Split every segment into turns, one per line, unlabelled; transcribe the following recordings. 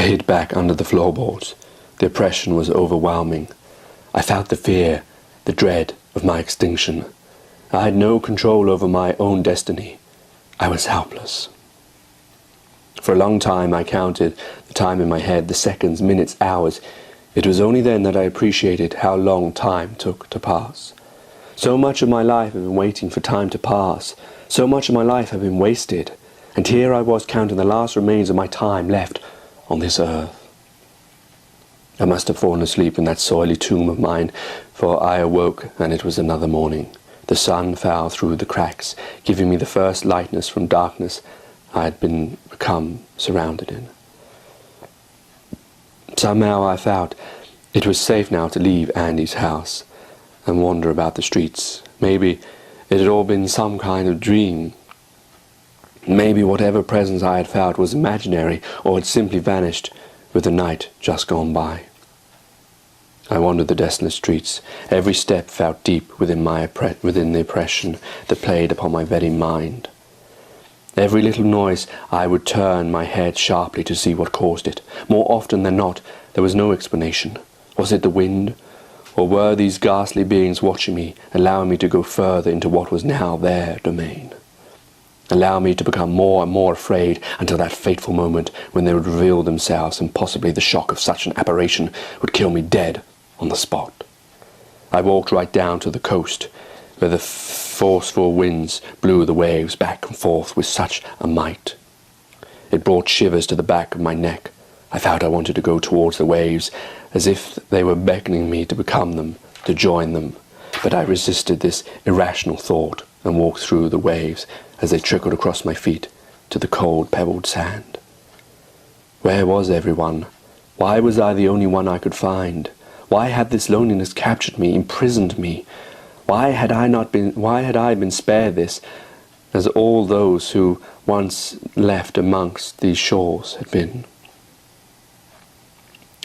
I hid back under the floorboards. The oppression was overwhelming. I felt the fear, the dread of my extinction. I had no control over my own destiny. I was helpless. For a long time I counted the time in my head, the seconds, minutes, hours. It was only then that I appreciated how long time took to pass. So much of my life had been waiting for time to pass. So much of my life had been wasted. And here I was counting the last remains of my time left on this earth. I must have fallen asleep in that soily tomb of mine, for I awoke and it was another morning. The sun fell through the cracks, giving me the first lightness from darkness I had become surrounded in. Somehow I felt it was safe now to leave Andy's house and wander about the streets. Maybe it had all been some kind of dream. Maybe whatever presence I had felt was imaginary or had simply vanished with the night just gone by. I wandered the desolate streets. Every step felt deep within the oppression that played upon my very mind. Every little noise I would turn my head sharply to see what caused it. More often than not, there was no explanation. Was it the wind? Or were these ghastly beings watching me, allowing me to go further into what was now their domain? Allow me to become more and more afraid until that fateful moment when they would reveal themselves, and possibly the shock of such an apparition would kill me dead on the spot. I walked right down to the coast, where the forceful winds blew the waves back and forth with such a might. It brought shivers to the back of my neck. I felt I wanted to go towards the waves, as if they were beckoning me to become them, to join them. But I resisted this irrational thought and walked through the waves as they trickled across my feet to the cold pebbled sand. Where was everyone? Why was I the only one I could find? Why had this loneliness captured me, imprisoned me? Why had I been spared this, as all those who once left amongst these shores had been?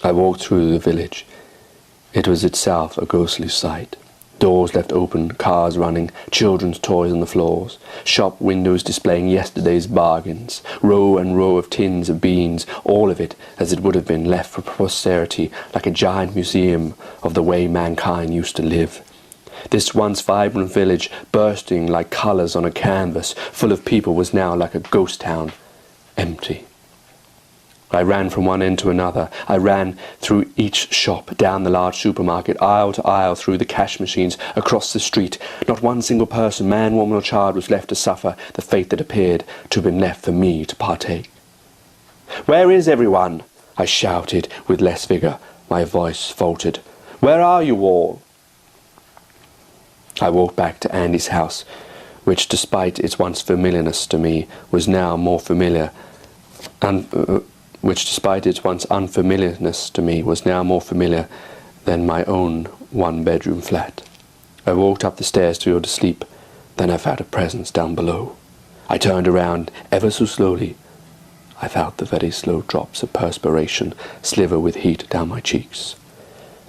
I walked through the village. It was itself a ghostly sight. Doors left open, cars running, children's toys on the floors, shop windows displaying yesterday's bargains, row and row of tins of beans, all of it as it would have been left for posterity, like a giant museum of the way mankind used to live. This once vibrant village, bursting like colours on a canvas, full of people, was now like a ghost town, empty. I ran from one end to another. I ran through each shop, down the large supermarket, aisle to aisle, through the cash machines, across the street. Not one single person, man, woman or child, was left to suffer the fate that appeared to have been left for me to partake. "Where is everyone?" I shouted with less vigour. My voice faltered. "Where are you all?" I walked back to Andy's house, which, despite its once familiarness to me, was now more familiar, which, despite its once unfamiliarness to me, was now more familiar than my own one-bedroom flat. I walked up the stairs to go to sleep. Then I felt a presence down below. I turned around ever so slowly. I felt the very slow drops of perspiration sliver with heat down my cheeks.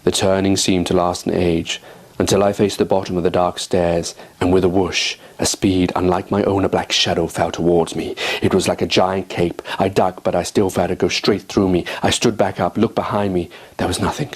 The turning seemed to last an age, until I faced the bottom of the dark stairs, and with a whoosh, a speed unlike my own, a black shadow fell towards me. It was like a giant cape. I ducked, but I still felt it go straight through me. I stood back up, looked behind me. There was nothing.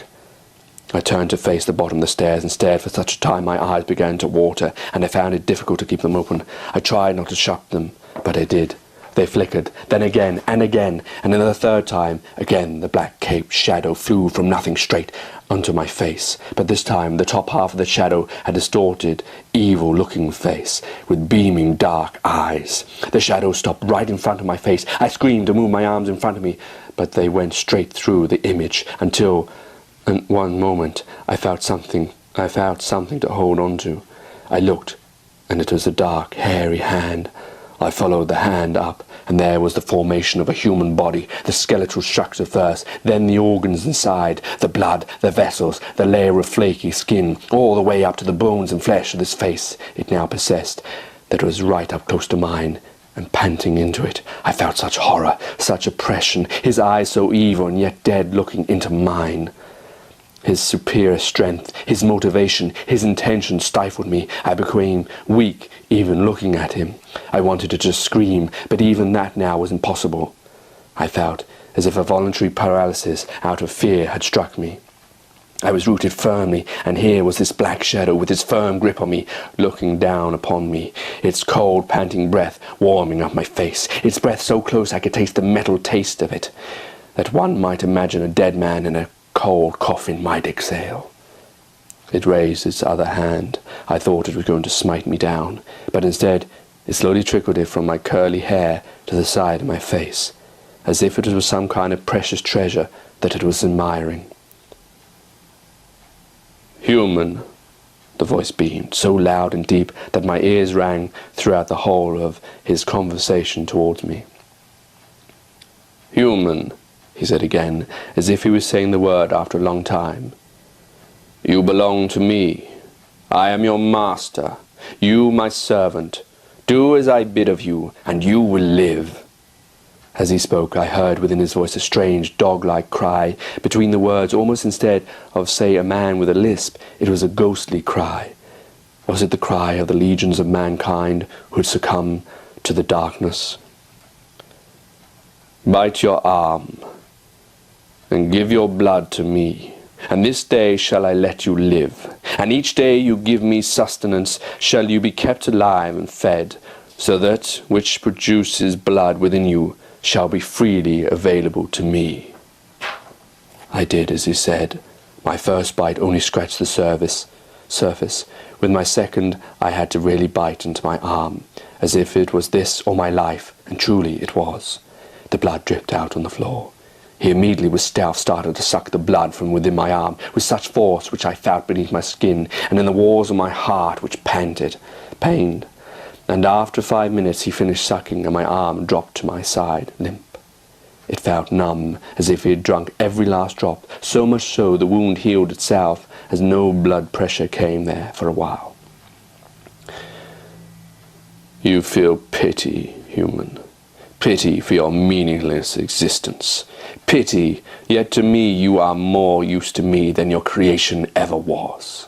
I turned to face the bottom of the stairs and stared for such a time my eyes began to water, and I found it difficult to keep them open. I tried not to shut them, but I did. They flickered, then again, and then the third time, again the black cape shadow flew from nothing straight onto my face. But this time the top half of the shadow had a distorted, evil-looking face with beaming dark eyes. The shadow stopped right in front of my face. I screamed and moved my arms in front of me, but they went straight through the image until, in one moment, I felt something to hold on to. I looked, and it was a dark, hairy hand. I followed the hand up, and there was the formation of a human body, the skeletal structure first, then the organs inside, the blood, the vessels, the layer of flaky skin, all the way up to the bones and flesh of this face it now possessed, that was right up close to mine, and panting into it. I felt such horror, such oppression, his eyes so evil and yet dead looking into mine. His superior strength, his motivation, his intention stifled me. I became weak even looking at him. I wanted to just scream, but even that now was impossible. I felt as if a voluntary paralysis out of fear had struck me. I was rooted firmly, and here was this black shadow with its firm grip on me, looking down upon me, its cold, panting breath warming up my face, its breath so close I could taste the metal taste of it, that one might imagine a dead man in a cold coffin might exhale. It raised its other hand. I thought it was going to smite me down, but instead it slowly trickled it from my curly hair to the side of my face, as if it was some kind of precious treasure that it was admiring. "Human," the voice beamed, so loud and deep that my ears rang throughout the whole of his conversation towards me. "Human," he said again, as if he was saying the word after a long time. "You belong to me. I am your master, you my servant. Do as I bid of you, and you will live." As he spoke, I heard within his voice a strange, dog-like cry. Between the words, almost instead of, say, a man with a lisp, it was a ghostly cry. Was it the cry of the legions of mankind who had succumbed to the darkness? "Bite your arm, and give your blood to me, and this day shall I let you live. And each day you give me sustenance shall you be kept alive and fed, so that which produces blood within you shall be freely available to me." I did as he said. My first bite only scratched the surface. With my second, I had to really bite into my arm, as if it was this or my life, and truly it was. The blood dripped out on the floor. He immediately with stealth started to suck the blood from within my arm, with such force which I felt beneath my skin, and in the walls of my heart which pained. And after 5 minutes he finished sucking, and my arm dropped to my side, limp. It felt numb, as if he had drunk every last drop, so much so the wound healed itself, as no blood pressure came there for a while. "You feel pity, human. Pity for your meaningless existence. Pity, yet to me you are more use to me than your creation ever was."